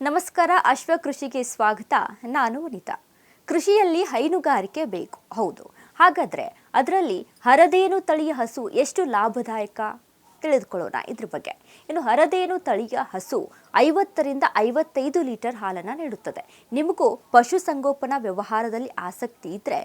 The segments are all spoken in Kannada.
ನಮಸ್ಕಾರ. ಅಶ್ವ ಕೃಷಿಗೆ ಸ್ವಾಗತ. ನಾನು ವನಿತಾ. ಕೃಷಿಯಲ್ಲಿ ಹೈನುಗಾರಿಕೆ ಬೇಕು, ಹೌದು. ಹಾಗಾದ್ರೆ ಅದರಲ್ಲಿ ಹರದೇನು ತಳಿಯ ಹಸು ಎಷ್ಟು ಲಾಭದಾಯಕ ತಿಳಿದುಕೊಳ್ಳೋಣ ಇದ್ರ ಬಗ್ಗೆ. ಇನ್ನು ಹರದೇನು ತಳಿಯ ಹಸು 50ರಿಂದ 55 ಲೀಟರ್ ಹಾಲನ್ನು ನೀಡುತ್ತದೆ. ನಿಮಗೂ ಪಶುಸಂಗೋಪನಾ ವ್ಯವಹಾರದಲ್ಲಿ ಆಸಕ್ತಿ ಇದ್ರೆ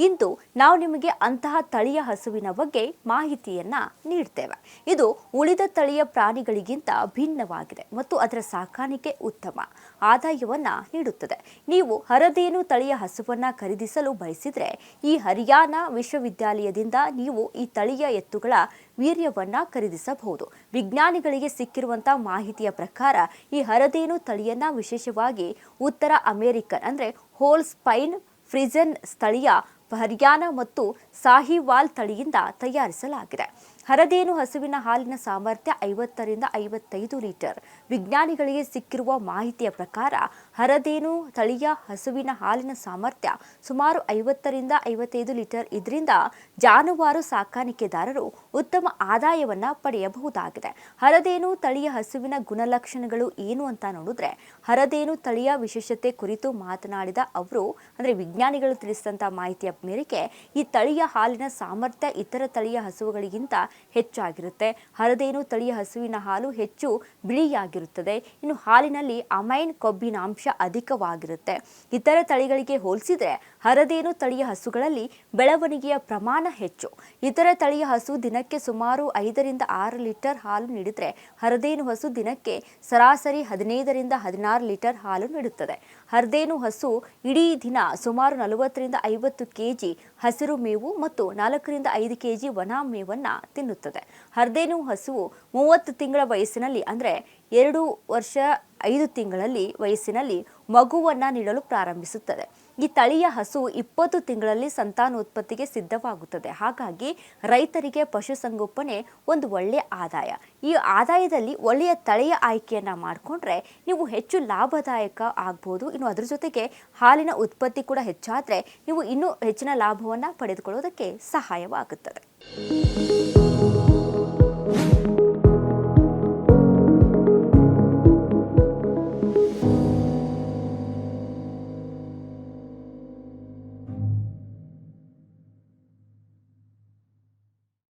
ಇಂದು ನಾವು ನಿಮಗೆ ಅಂತಹ ತಳಿಯ ಹಸುವಿನ ಬಗ್ಗೆ ಮಾಹಿತಿಯನ್ನ ನೀಡ್ತೇವೆ. ಇದು ಉಳಿದ ತಳಿಯ ಪ್ರಾಣಿಗಳಿಗಿಂತ ಭಿನ್ನವಾಗಿದೆ ಮತ್ತು ಅದರ ಸಾಕಾಣಿಕೆ ಉತ್ತಮ ಆದಾಯವನ್ನ ನೀಡುತ್ತದೆ. ನೀವು ಹರದೇನು ತಳಿಯ ಹಸುವನ್ನ ಖರೀದಿಸಲು ಬಯಸಿದ್ರೆ ಈ ಹರಿಯಾಣ ವಿಶ್ವವಿದ್ಯಾಲಯದಿಂದ ನೀವು ಈ ತಳಿಯ ಎತ್ತುಗಳ ವೀರ್ಯವನ್ನ ಖರೀದಿಸಬಹುದು. ವಿಜ್ಞಾನಿಗಳಿಗೆ ಸಿಕ್ಕಿರುವಂತಹ ಮಾಹಿತಿಯ ಪ್ರಕಾರ ಈ ಹರದೇನು ತಳಿಯನ್ನ ವಿಶೇಷವಾಗಿ ಉತ್ತರ ಅಮೆರಿಕನ್ ಅಂದ್ರೆ ಹೋಲ್ಸ್ಟೈನ್ ಫ್ರಿಜನ್ ಸ್ಥಳೀಯ ಹರಿಯಾಣ ಮತ್ತು ಸಾಹಿವಾಲ್ ತಳಿಯಿಂದ ತಯಾರಿಸಲಾಗಿದೆ. ಹರದೇನು ಹಸುವಿನ ಹಾಲಿನ ಸಾಮರ್ಥ್ಯ 50ರಿಂದ 55 ಲೀಟರ್. ವಿಜ್ಞಾನಿಗಳಿಗೆ ಸಿಕ್ಕಿರುವ ಮಾಹಿತಿಯ ಪ್ರಕಾರ ಹರದೇನು ತಳಿಯ ಹಸುವಿನ ಹಾಲಿನ ಸಾಮರ್ಥ್ಯ ಸುಮಾರು 50ರಿಂದ 55 ಲೀಟರ್. ಇದರಿಂದ ಜಾನುವಾರು ಸಾಕಾಣಿಕೆದಾರರು ಉತ್ತಮ ಆದಾಯವನ್ನ ಪಡೆಯಬಹುದಾಗಿದೆ. ಹರದೇನು ತಳಿಯ ಹಸುವಿನ ಗುಣಲಕ್ಷಣಗಳು ಏನು ಅಂತ ನೋಡಿದ್ರೆ, ಹರದೇನು ತಳಿಯ ವಿಶೇಷತೆ ಕುರಿತು ಮಾತನಾಡಿದ ಅವರು ಅಂದ್ರೆ ವಿಜ್ಞಾನಿಗಳು ತಿಳಿಸಿದಂತಹ ಮಾಹಿತಿಯ ಮೇರೆಗೆ ಈ ತಳಿಯ ಹಾಲಿನ ಸಾಮರ್ಥ್ಯ ಇತರ ತಳಿಯ ಹಸುಗಳಿಗಿಂತ ಹೆಚ್ಚಾಗಿರುತ್ತೆ. ಹರದೇನು ತಳಿಯ ಹಸುವಿನ ಹಾಲು ಹೆಚ್ಚು ಬಿಳಿಯಾಗಿರುತ್ತದೆ. ಇನ್ನು ಹಾಲಿನಲ್ಲಿ ಅಮೈನ್ ಕೊಬ್ಬಿನಾಂಶ ಅಧಿಕವಾಗಿರುತ್ತೆ. ಇತರ ತಳಿಗಳಿಗೆ ಹೋಲಿಸಿದ್ರೆ ಹರದೇನು ತಳಿಯ ಹಸುಗಳಲ್ಲಿ ಬೆಳವಣಿಗೆಯ ಪ್ರಮಾಣ ಹೆಚ್ಚು. ಇತರ ತಳಿಯ ಹಸು ದಿನಕ್ಕೆ ಸುಮಾರು 5ರಿಂದ 6 ಲೀಟರ್ ಹಾಲು ನೀಡಿದ್ರೆ ಹರದೇನು ಹಸು ದಿನಕ್ಕೆ ಸರಾಸರಿ 15ರಿಂದ 16 ಲೀಟರ್ ಹಾಲು ನೀಡುತ್ತದೆ. ಹರದೇನು ಹಸು ಇಡೀ ದಿನ ಸುಮಾರು 40ರಿಂದ 50 ಕೆಜಿ ಹಸಿರು ಮೇವು ಮತ್ತು 4ರಿಂದ 5 ಕೆಜಿ ಒಣ ಮೇವನ್ನ ತಿನ್ನುತ್ತದೆ. ಹರದೇನು ಹಸುವು 30 ತಿಂಗಳ ವಯಸ್ಸಿನಲ್ಲಿ ಅಂದ್ರೆ 2 ವರ್ಷ 5 ತಿಂಗಳಲ್ಲಿ ವಯಸ್ಸಿನಲ್ಲಿ ಮಗುವನ್ನ ನೀಡಲು ಪ್ರಾರಂಭಿಸುತ್ತದೆ. ಈ ತಳಿಯ ಹಸು 20 ತಿಂಗಳಲ್ಲಿ ಸಂತಾನೋತ್ಪತ್ತಿಗೆ ಸಿದ್ಧವಾಗುತ್ತದೆ. ಹಾಗಾಗಿ ರೈತರಿಗೆ ಪಶುಸಂಗೋಪನೆ ಒಂದು ಒಳ್ಳೆಯ ಆದಾಯ. ಈ ಆದಾಯದಲ್ಲಿ ಒಳ್ಳೆಯ ತಳಿಯ ಆಯ್ಕೆಯನ್ನ ಮಾಡಿಕೊಂಡ್ರೆ ನೀವು ಹೆಚ್ಚು ಲಾಭದಾಯಕ ಆಗ್ಬೋದು. ಇನ್ನು ಅದ್ರ ಜೊತೆಗೆ ಹಾಲಿನ ಉತ್ಪತ್ತಿ ಕೂಡ ಹೆಚ್ಚಾದ್ರೆ ನೀವು ಇನ್ನೂ ಹೆಚ್ಚಿನ ಲಾಭವನ್ನ ಪಡೆದುಕೊಳ್ಳೋದಕ್ಕೆ ಸಹಾಯವಾಗುತ್ತದೆ.